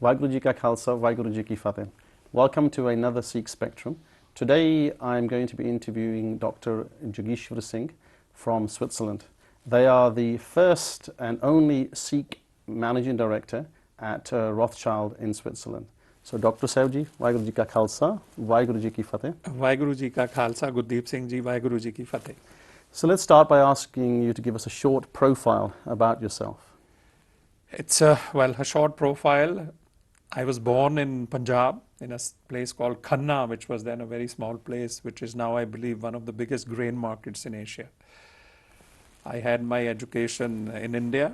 Waheguru Ji Ka Khalsa, Waheguru Ji Ki Fateh. Welcome to another Sikh Spectrum. Today I'm going to be interviewing Dr. Jogishwar Singh from Switzerland. They are the first and only Sikh Managing Director at Rothschild in Switzerland. So Dr. Sahib, Waheguru Ji Ka Khalsa, Waheguru Ji Ki Fateh. Waheguru Ji Ka Khalsa, Gurdeep Singh Ji, Waheguru Ji Ki Fateh. So let's start by asking you to give us a short profile about yourself. It's a short profile. I was born in Punjab in a place called Khanna, which was then a very small place, which is now, I believe, one of the biggest grain markets in Asia. I had my education in India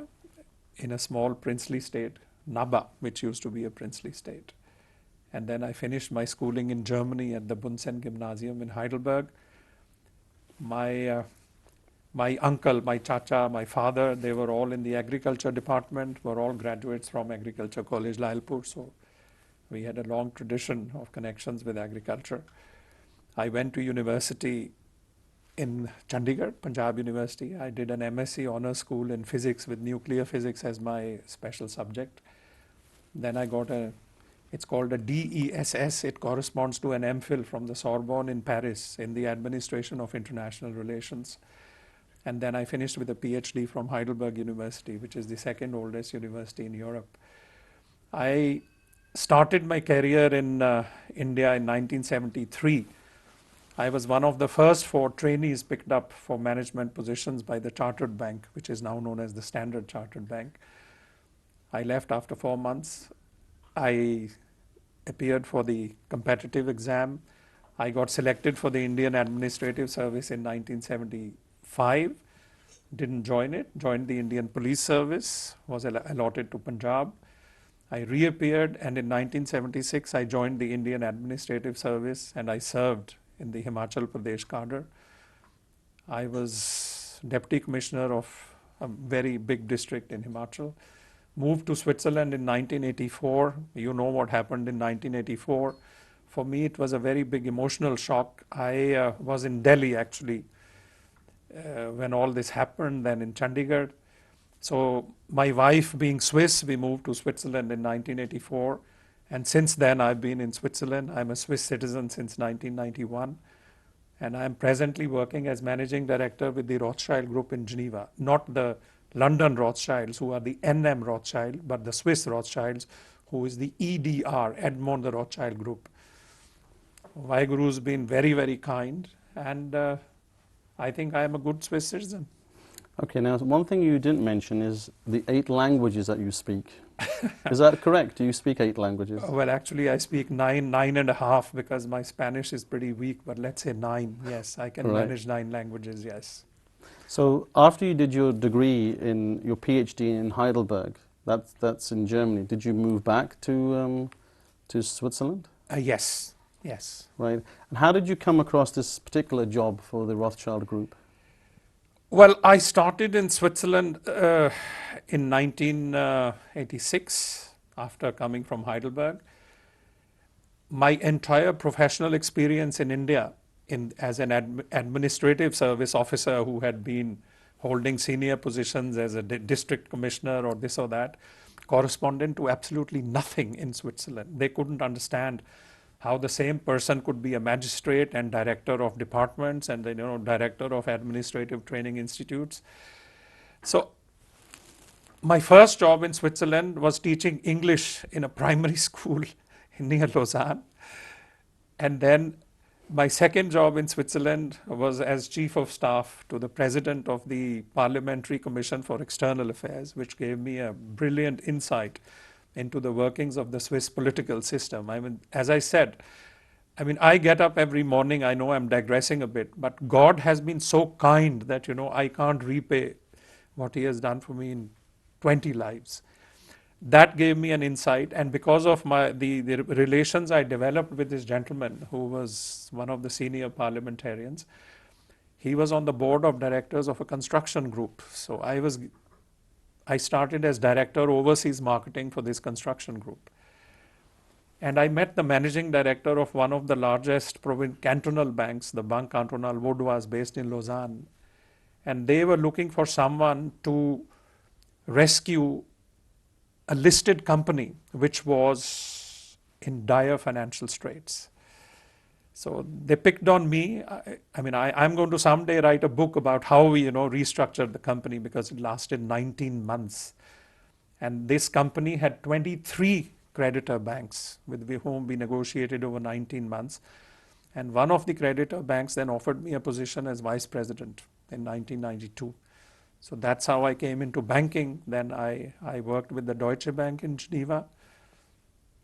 in a small princely state, Naba, which used to be a princely state. And then I finished my schooling in Germany at the Bunsen Gymnasium in Heidelberg. My uncle, my chacha, my father, they were all in the agriculture department, were all graduates from Agriculture College, Lailpur. So we had a long tradition of connections with agriculture. I went to university in Chandigarh, Punjab University. I did an MSc honors school in physics with nuclear physics as my special subject. Then I got it's called a DESS. It corresponds to an MPhil from the Sorbonne in Paris in the Administration of International Relations. And then I finished with a PhD from Heidelberg University, which is the second oldest university in Europe. I started my career in India in 1973. I was one of the first 4 trainees picked up for management positions by the Chartered Bank, which is now known as the Standard Chartered Bank. I left after 4 months. I appeared for the competitive exam. I got selected for the Indian Administrative Service in 1975. Didn't join it, joined the Indian Police Service, was allotted to Punjab. I reappeared, and in 1976 I joined the Indian Administrative Service and I served in the Himachal Pradesh cadre. I was Deputy Commissioner of a very big district in Himachal. Moved to Switzerland in 1984. You know what happened in 1984. For me it was a very big emotional shock. I was in Delhi actually when all this happened, then in Chandigarh. So my wife being Swiss, we moved to Switzerland in 1984. And since then I've been in Switzerland. I'm a Swiss citizen since 1991. And I'm presently working as Managing Director with the Rothschild Group in Geneva. Not the London Rothschilds, who are the NM Rothschild, but the Swiss Rothschilds, who is the EDR, Edmond the Rothschild Group. Waheguru's been very, very kind, and I think I am a good Swiss citizen. Okay, now one thing you didn't mention is the 8 languages that you speak. Is that correct? Do you speak 8 languages? Well, actually I speak 9.5 because my Spanish is pretty weak, but let's say 9. Yes, I can manage 9 languages, yes. So after you did your degree in your PhD in Heidelberg, that's in Germany, did you move back to Switzerland? Yes, yes. Right. And how did you come across this particular job for the Rothschild Group? Well, I started in Switzerland in 1986 after coming from Heidelberg. My entire professional experience in India as an administrative service officer who had been holding senior positions as a district commissioner or this or that corresponded to absolutely nothing in Switzerland. They couldn't understand how the same person could be a magistrate and director of departments and director of administrative training institutes. So my first job in Switzerland was teaching English in a primary school near Lausanne. And then my second job in Switzerland was as Chief of Staff to the President of the Parliamentary Commission for External Affairs, which gave me a brilliant insight into the workings of the Swiss political system. I mean, as I said, I get up every morning, I know I'm digressing a bit, but God has been so kind that, I can't repay what He has done for me in 20 lives. That gave me an insight, and because of the relations I developed with this gentleman who was one of the senior parliamentarians, he was on the board of directors of a construction group. So I started as director overseas marketing for this construction group. And I met the managing director of one of the largest cantonal banks, the Banque Cantonale Vaudoise, based in Lausanne. And they were looking for someone to rescue a listed company which was in dire financial straits. So they picked on me. I'm going to someday write a book about how we, restructured the company, because it lasted 19 months. And this company had 23 creditor banks with whom we negotiated over 19 months. And one of the creditor banks then offered me a position as vice president in 1992. So that's how I came into banking. Then I worked with the Deutsche Bank in Geneva.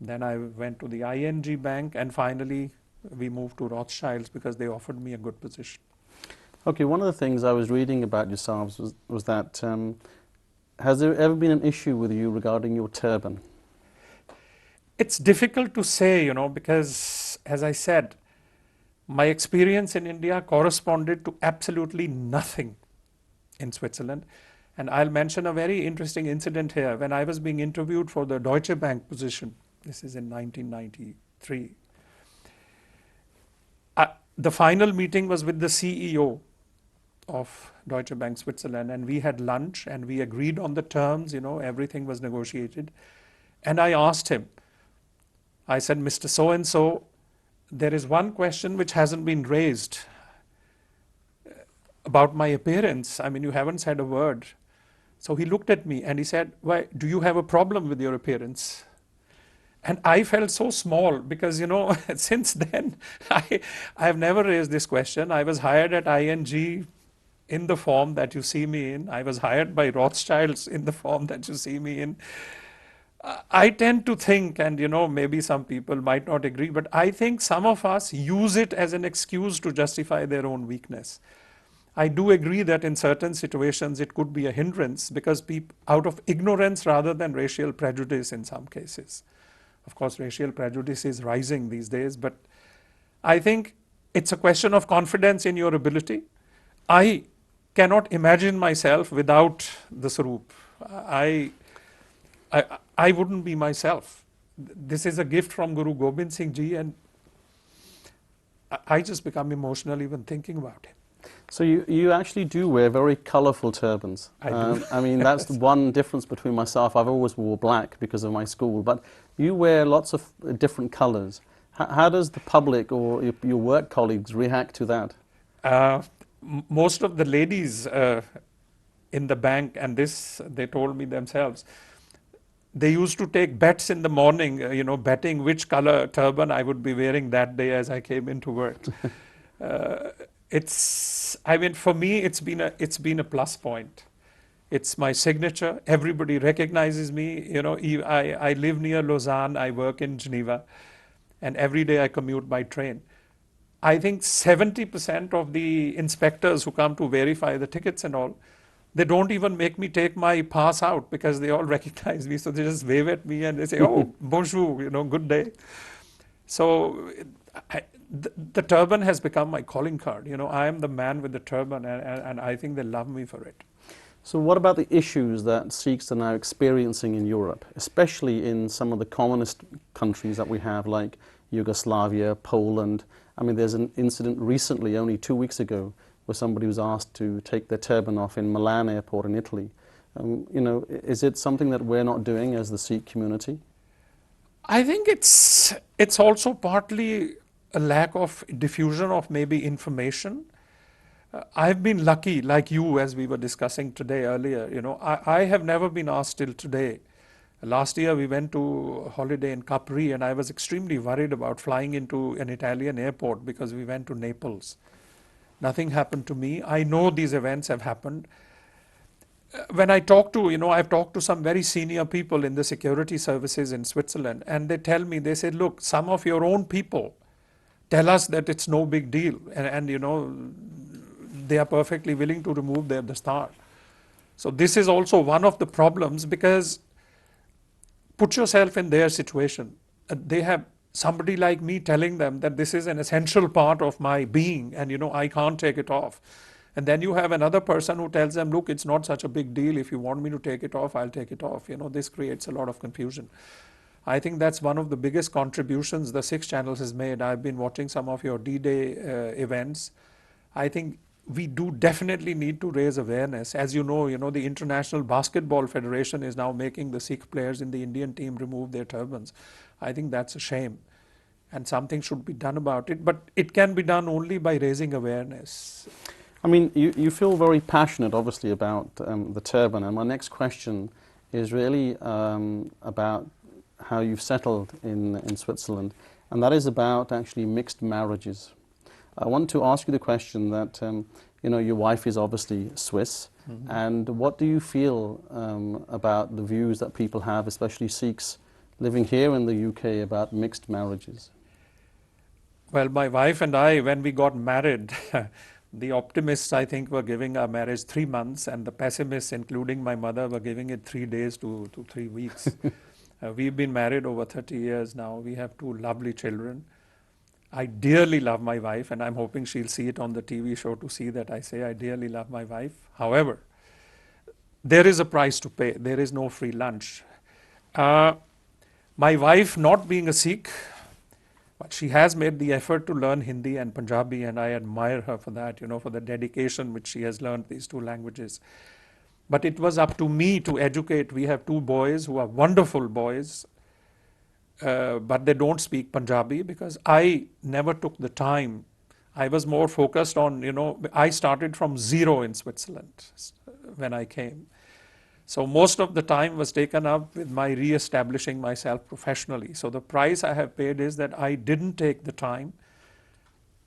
Then I went to the ING Bank, and finally we moved to Rothschilds because they offered me a good position. Okay, one of the things I was reading about yourselves was that has there ever been an issue with you regarding your turban? It's difficult to say, because as I said, my experience in India corresponded to absolutely nothing in Switzerland. And I'll mention a very interesting incident here. When I was being interviewed for the Deutsche Bank position, this is in 1993, the final meeting was with the CEO of Deutsche Bank Switzerland, and we had lunch and we agreed on the terms, everything was negotiated. And I asked him, I said, Mr. So-and-so, there is one question which hasn't been raised about my appearance. You haven't said a word. So he looked at me and he said, why, do you have a problem with your appearance? And I felt so small because, since then, I have never raised this question. I was hired at ING in the form that you see me in. I was hired by Rothschilds in the form that you see me in. I tend to think, and maybe some people might not agree, but I think some of us use it as an excuse to justify their own weakness. I do agree that in certain situations it could be a hindrance because people, out of ignorance rather than racial prejudice in some cases. Of course, racial prejudice is rising these days, but I think it's a question of confidence in your ability. I cannot imagine myself without the Saroop. I wouldn't be myself. This is a gift from Guru Gobind Singh Ji, and I just become emotional even thinking about it. So you actually do wear very colourful turbans. I do. That's the one difference between myself. I've always wore black because of my school, but you wear lots of different colours. How does the public or your work colleagues react to that? Most of the ladies in the bank, and this they told me themselves, they used to take bets in the morning, betting which color turban I would be wearing that day as I came into work. For me, it's been a plus point. It's my signature. Everybody recognizes me. I live near Lausanne. I work in Geneva, and every day I commute by train. I think 70% of the inspectors who come to verify the tickets and all, they don't even make me take my pass out because they all recognize me. So they just wave at me and they say, oh, bonjour, good day. So the turban has become my calling card. I am the man with the turban, and I think they love me for it. So what about the issues that Sikhs are now experiencing in Europe, especially in some of the communist countries that we have, like Yugoslavia, Poland? There's an incident recently, only 2 weeks ago, where somebody was asked to take their turban off in Milan airport in Italy. Is it something that we're not doing as the Sikh community? I think it's also partly a lack of diffusion of maybe information. I've been lucky, like you, as we were discussing today earlier. I have never been asked till today. Last year we went to a holiday in Capri, and I was extremely worried about flying into an Italian airport because we went to Naples. Nothing happened to me. I know these events have happened. When I talk to, I've talked to some very senior people in the security services in Switzerland, and they tell me, they say, look, some of your own people tell us that it's no big deal, and they are perfectly willing to remove their dastar. So this is also one of the problems, because put yourself in their situation. They have somebody like me telling them that this is an essential part of my being, and I can't take it off. And then you have another person who tells them, look, it's not such a big deal. If you want me to take it off, I'll take it off. This creates a lot of confusion. I think that's one of the biggest contributions the Sikh channels has made. I've been watching some of your D-Day events. I think we do definitely need to raise awareness. As you know, the International Basketball Federation is now making the Sikh players in the Indian team remove their turbans. I think that's a shame, and something should be done about it. But it can be done only by raising awareness. I mean, you feel very passionate, obviously, about the turban, and my next question is really about how you've settled in Switzerland, and that is about actually mixed marriages. I want to ask you the question that, your wife is obviously Swiss, Mm-hmm. and what do you feel about the views that people have, especially Sikhs living here in the UK, about mixed marriages? Well, my wife and I, when we got married, the optimists, I think, were giving our marriage 3 months, and the pessimists, including my mother, were giving it 3 days to 3 weeks. We've been married over 30 years now. We have 2 lovely children. I dearly love my wife, and I'm hoping she'll see it on the TV show to see that I say I dearly love my wife. However, there is a price to pay. There is no free lunch. My wife, not being a Sikh, but she has made the effort to learn Hindi and Punjabi, and I admire her for that, for the dedication which she has learned these 2 languages. But it was up to me to educate. We have 2 boys who are wonderful boys, but they don't speak Punjabi because I never took the time. I was more focused on, I started from zero in Switzerland when I came. So most of the time was taken up with my re-establishing myself professionally. So the price I have paid is that I didn't take the time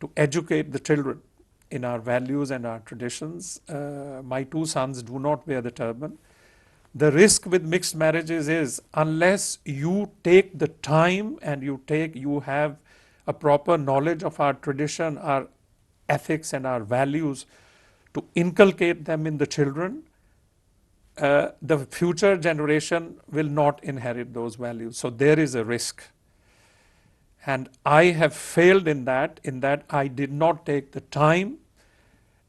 to educate the children in our values and our traditions. My 2 sons do not wear the turban. The risk with mixed marriages is unless you take the time and you have a proper knowledge of our tradition, our ethics and our values to inculcate them in the children, the future generation will not inherit those values. So there is a risk. And I have failed in that I did not take the time.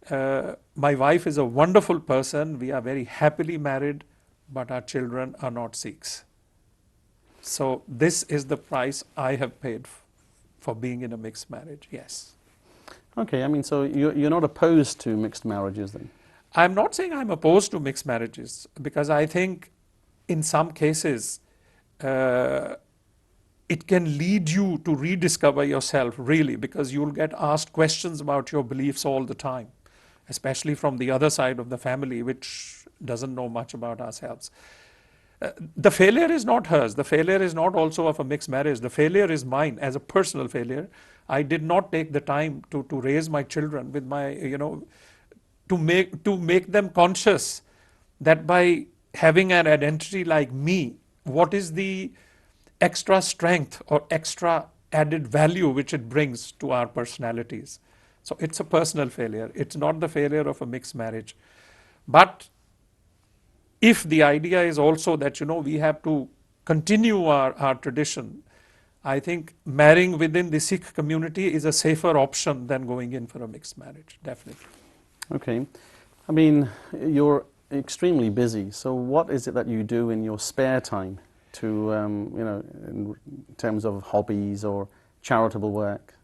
My wife is a wonderful person. We are very happily married, but our children are not Sikhs. So this is the price I have paid for being in a mixed marriage, yes. Okay, I mean, so you're not opposed to mixed marriages then? I'm not saying I'm opposed to mixed marriages, because I think in some cases it can lead you to rediscover yourself, really, because you'll get asked questions about your beliefs all the time, especially from the other side of the family, which doesn't know much about ourselves. The failure is not hers. The failure is not also of a mixed marriage. The failure is mine as a personal failure. I did not take the time to raise my children with my, to make them conscious that by having an identity like me, what is the extra strength or extra added value which it brings to our personalities. So it's a personal failure. It's not the failure of a mixed marriage. But if the idea is also that, we have to continue our tradition, I think marrying within the Sikh community is a safer option than going in for a mixed marriage, definitely. Okay. I mean, you're extremely busy. So what is it that you do in your spare time to, in terms of hobbies or charitable work?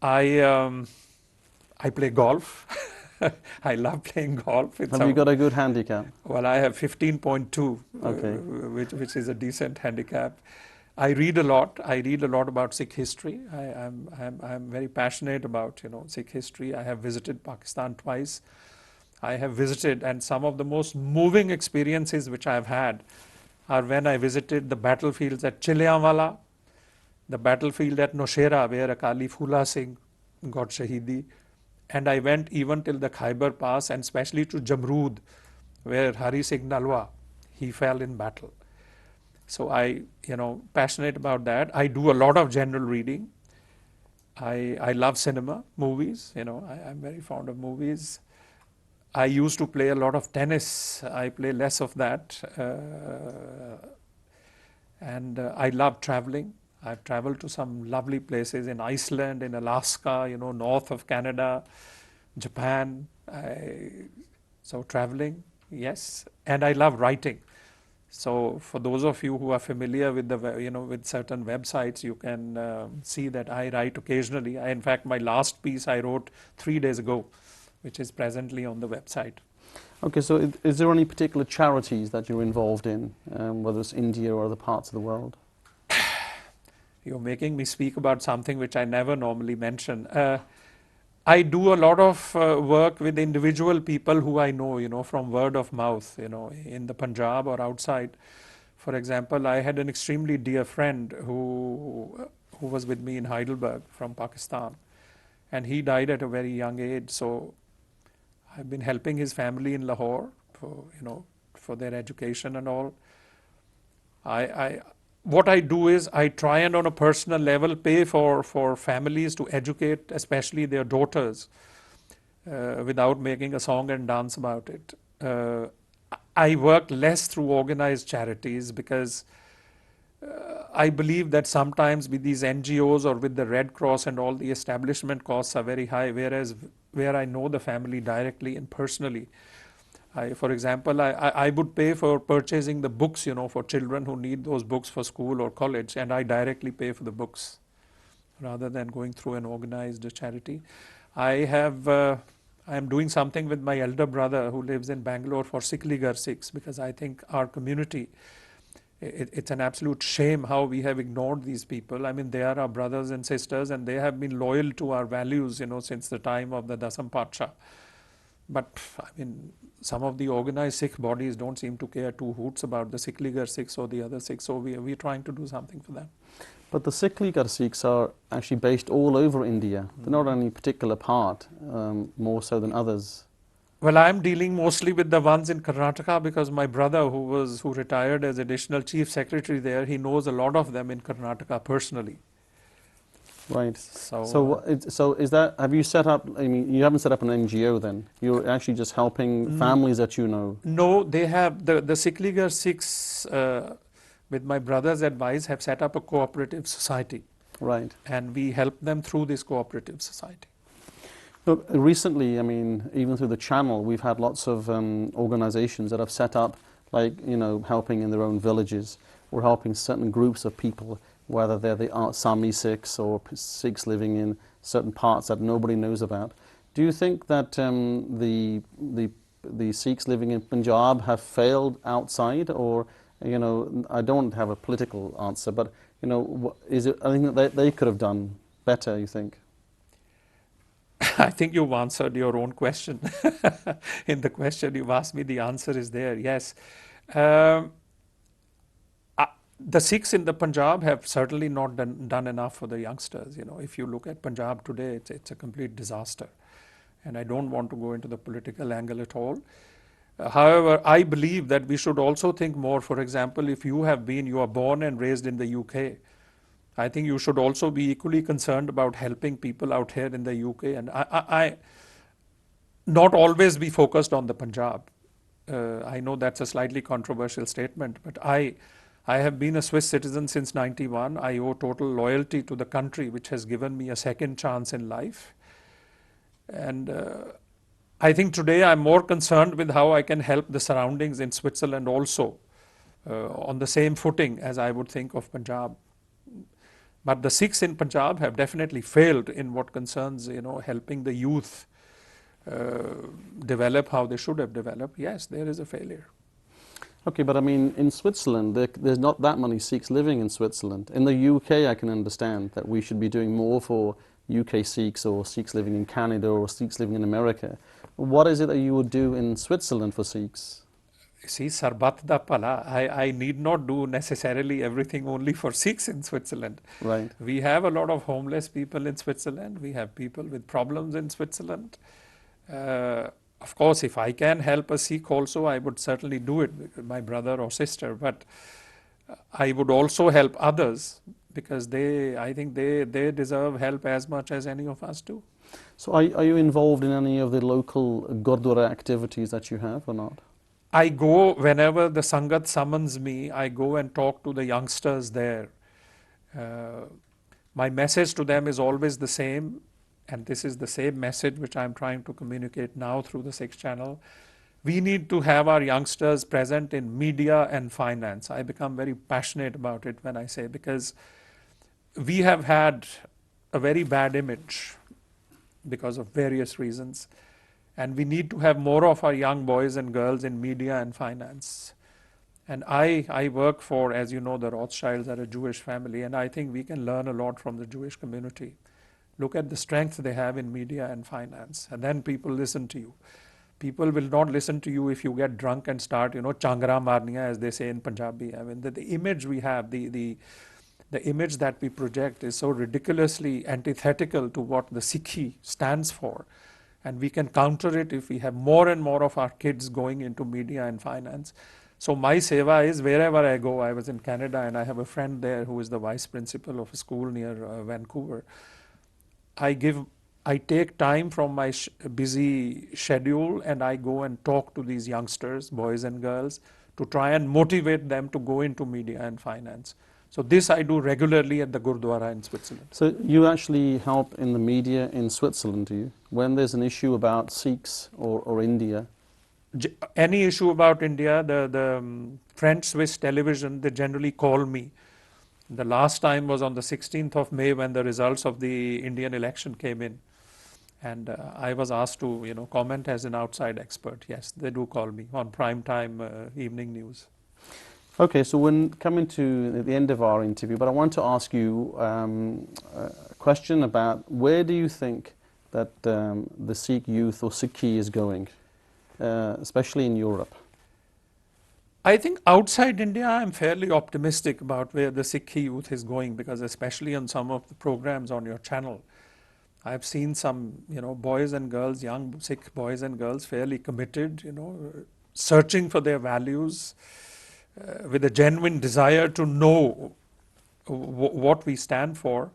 I play golf. I love playing golf. Have you got a good handicap? Well, I have 15.2, Okay. Which is a decent handicap. I read a lot. I read a lot about Sikh history. I'm very passionate about Sikh history. I have visited Pakistan twice. I have visited, and some of the most moving experiences which I have had are when I visited the battlefields at Chilianwala, the battlefield at Noshera, where Akali Phula Singh got Shahidi, and I went even till the Khyber Pass, and especially to Jamrud, where Hari Singh Nalwa, he fell in battle. So I, passionate about that. I do a lot of general reading. I love cinema, movies. I'm very fond of movies. I used to play a lot of tennis. I play less of that. And I love traveling. I've traveled to some lovely places in Iceland, in Alaska, north of Canada, Japan. So traveling, yes. And I love writing. So for those of you who are familiar with with certain websites, you can see that I write occasionally. In fact, my last piece I wrote 3 days ago. which is presently on the website. Okay, so is there any particular charities that you're involved in, whether it's India or other parts of the world? You're making me speak about something which I never normally mention. I do a lot of work with individual people who I know, from word of mouth, in the Punjab or outside. For example, I had an extremely dear friend who was with me in Heidelberg from Pakistan, and he died at a very young age. So I've been helping his family in Lahore for their education and all. What I do is I try and on a personal level pay for families to educate, especially their daughters, without making a song and dance about it. I work less through organized charities because I believe that sometimes with these NGOs or with the Red Cross and all, the establishment costs are very high, whereas where I know the family directly and personally, for example, I would pay for purchasing the books, for children who need those books for school or college, and I directly pay for the books rather than going through an organized charity. I am doing something with my elder brother who lives in Bangalore for Sikhs, because I think our community, it's an absolute shame how we have ignored these people. I mean, they are our brothers and sisters, and they have been loyal to our values, since the time of the Dasam Patsha. But I mean, some of the organized Sikh bodies don't seem to care two hoots about the Sikhs or the other Sikhs, so we're trying to do something for them. But the Sikhs are actually based all over India. They're not any particular part, more so than others. Well, I'm dealing mostly with the ones in Karnataka because my brother, who retired as additional chief secretary there, he knows a lot of them in Karnataka personally. Right. So is that, have you set up, I mean, you haven't set up an NGO then? You're actually just helping families that you know? No, they have, the Sikhs, with my brother's advice, have set up a cooperative society. Right. And we help them through this cooperative society. Look, recently, I mean, even through the channel, we've had lots of organizations that have set up, like, helping in their own villages, or helping certain groups of people, whether they're the Sami Sikhs or Sikhs living in certain parts that nobody knows about. Do you think that the Sikhs living in Punjab have failed outside, or, I don't have a political answer, but, is it anything that they could have done better, you think? I think you've answered your own question. In the question you've asked me, the answer is there, yes. The Sikhs in the Punjab have certainly not done enough for the youngsters. If you look at Punjab today, it's a complete disaster. And I don't want to go into the political angle at all. However, I believe that we should also think more. For example, if you are born and raised in the UK, I think you should also be equally concerned about helping people out here in the UK. And I not always be focused on the Punjab. I know that's a slightly controversial statement, but I have been a Swiss citizen since '91. I owe total loyalty to the country, which has given me a second chance in life. And I think today I'm more concerned with how I can help the surroundings in Switzerland also, on the same footing as I would think of Punjab. But the Sikhs in Punjab have definitely failed in what concerns, helping the youth develop how they should have developed. Yes, there is a failure. Okay, but I mean, in Switzerland, there's not that many Sikhs living in Switzerland. In the UK, I can understand that we should be doing more for UK Sikhs or Sikhs living in Canada or Sikhs living in America. What is it that you would do in Switzerland for Sikhs? See, Sarbat da Pala, I need not do necessarily everything only for Sikhs in Switzerland. Right. We have a lot of homeless people in Switzerland. We have people with problems in Switzerland. Of course, if I can help a Sikh also, I would certainly do it with my brother or sister. But I would also help others because I think they deserve help as much as any of us do. So are you involved in any of the local Gurdwara activities that you have or not? I go whenever the Sangat summons me, I go and talk to the youngsters there. My message to them is always the same, and this is the same message which I'm trying to communicate now through the Sikh channel. We need to have our youngsters present in media and finance. I become very passionate about it when I say, because we have had a very bad image because of various reasons. And we need to have more of our young boys and girls in media and finance. And I work for, as you know, the Rothschilds are a Jewish family, and I think we can learn a lot from the Jewish community. Look at the strength they have in media and finance, and then people listen to you. People will not listen to you if you get drunk and start, changra marniya, as they say in Punjabi. I mean, the image we have, the image that we project is so ridiculously antithetical to what the Sikhi stands for. And we can counter it if we have more and more of our kids going into media and finance. So my seva is wherever I go. I was in Canada and I have a friend there who is the vice principal of a school near Vancouver. I take time from my busy schedule and I go and talk to these youngsters, boys and girls, to try and motivate them to go into media and finance. So this I do regularly at the Gurdwara in Switzerland. So you actually help in the media in Switzerland, do you? When there's an issue about Sikhs or India? Any issue about India, the French-Swiss television, they generally call me. The last time was on the 16th of May when the results of the Indian election came in. And I was asked to, comment as an outside expert. Yes, they do call me on prime time evening news. Okay, so we're coming to the end of our interview, but I want to ask you a question about where do you think that the Sikh youth or Sikhi is going, especially in Europe? I think outside India, I'm fairly optimistic about where the Sikhi youth is going, because especially on some of the programs on your channel, I've seen some, boys and girls, young Sikh boys and girls, fairly committed, searching for their values, with a genuine desire to know what we stand for.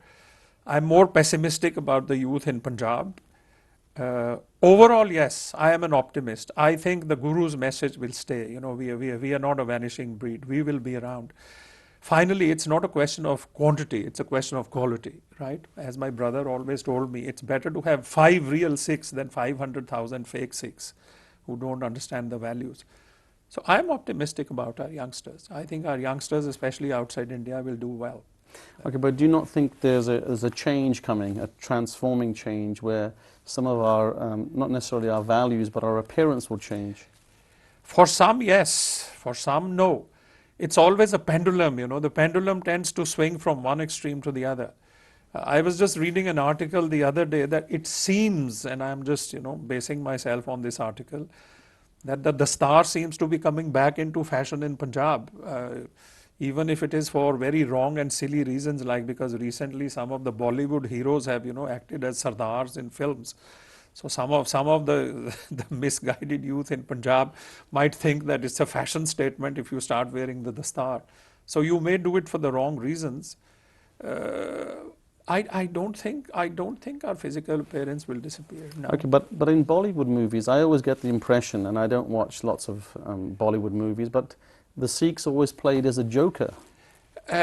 I'm more pessimistic about the youth in Punjab. Overall, yes, I am an optimist. I think the Guru's message will stay. We are not a vanishing breed. We will be around. Finally, it's not a question of quantity, it's a question of quality, right? As my brother always told me, it's better to have 5 real Sikhs than 500,000 fake Sikhs who don't understand the values. So I'm optimistic about our youngsters. I think our youngsters, especially outside India, will do well. Okay, but do you not think there's a change coming, a transforming change, where some of our, not necessarily our values, but our appearance will change? For some, yes. For some, no. It's always a pendulum, The pendulum tends to swing from one extreme to the other. I was just reading an article the other day that it seems, and I'm just, basing myself on this article, that the star seems to be coming back into fashion in Punjab, even if it is for very wrong and silly reasons, like because recently some of the Bollywood heroes have, acted as sardars in films. So some of the misguided youth in Punjab might think that it's a fashion statement if you start wearing the dastar. So you may do it for the wrong reasons. I don't think our physical appearance will disappear. No. Okay, but in Bollywood movies, I always get the impression, and I don't watch lots of Bollywood movies, but the Sikhs always played as a joker.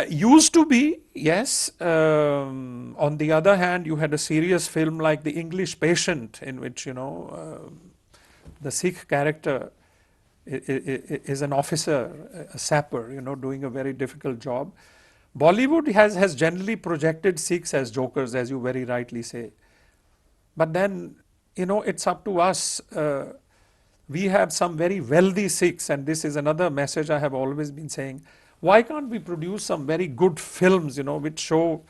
Used to be, yes. On the other hand, you had a serious film like The English Patient, in which the Sikh character is an officer, a sapper, doing a very difficult job. Bollywood has generally projected Sikhs as jokers, as you very rightly say. But then, it's up to us. We have some very wealthy Sikhs, and this is another message I have always been saying. Why can't we produce some very good films, which show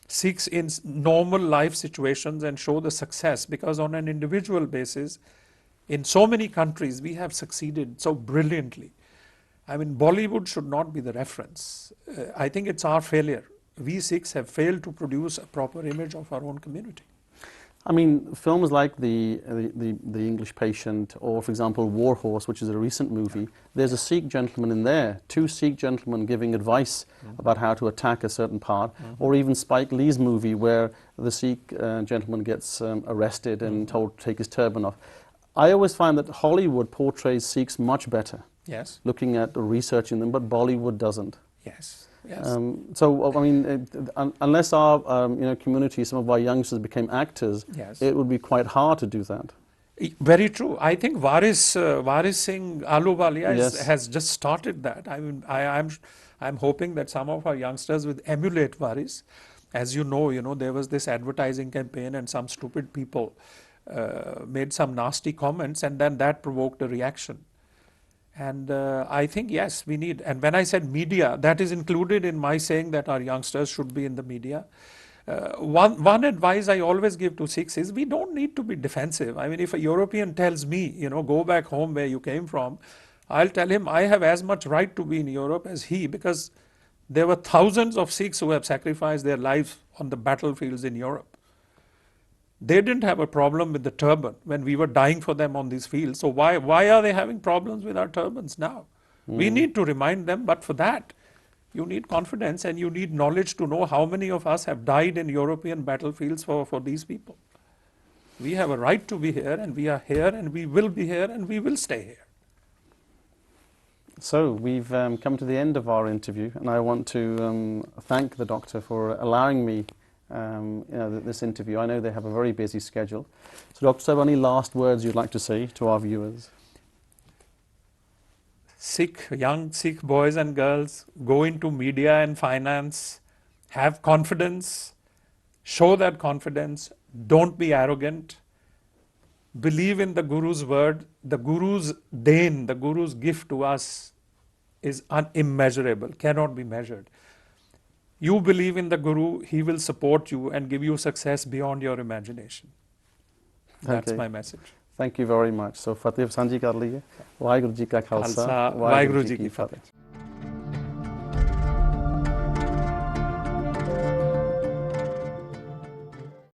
Sikhs in normal life situations and show the success? Because on an individual basis, in so many countries, we have succeeded so brilliantly. I mean, Bollywood should not be the reference. I think it's our failure. We Sikhs have failed to produce a proper image of our own community. I mean, films like the English Patient, or for example, War Horse, which is a recent movie, there's a Sikh gentleman in there, 2 Sikh gentlemen giving advice about how to attack a certain part, or even Spike Lee's movie where the Sikh gentleman gets arrested and told to take his turban off. I always find that Hollywood portrays Sikhs much better. Yes. Looking at or researching them, but Bollywood doesn't. Yes. Yes. So, I mean, unless our community, some of our youngsters became actors, yes, it would be quite hard to do that. Very true. I think Varis Singh Ahluwalia Yes. has just started that. I mean, I'm hoping that some of our youngsters will emulate Varis. As you know, there was this advertising campaign and some stupid people made some nasty comments, and then that provoked a reaction. And I think, yes, we need, and when I said media, that is included in my saying that our youngsters should be in the media. One advice I always give to Sikhs is we don't need to be defensive. I mean, if a European tells me, go back home where you came from, I'll tell him I have as much right to be in Europe as he, because there were thousands of Sikhs who have sacrificed their lives on the battlefields in Europe. They didn't have a problem with the turban when we were dying for them on these fields. So why are they having problems with our turbans now? We need to remind them, but for that, you need confidence and you need knowledge to know how many of us have died in European battlefields for these people. We have a right to be here, and we are here, and we will be here, and we will stay here. So we've come to the end of our interview, and I want to thank the doctor for allowing me this interview. I know they have a very busy schedule. So Dr. Sahib, any last words you'd like to say to our viewers? Young Sikh boys and girls, go into media and finance, have confidence, show that confidence, don't be arrogant, believe in the Guru's word. The Guru's dain, the Guru's gift to us is immeasurable, cannot be measured. You believe in the Guru, he will support you and give you success beyond your imagination. That's my message. Thank you very much. So Fateh Sanji kar liye. Waheguru ji ka khalsa, Waheguru ji ki fateh.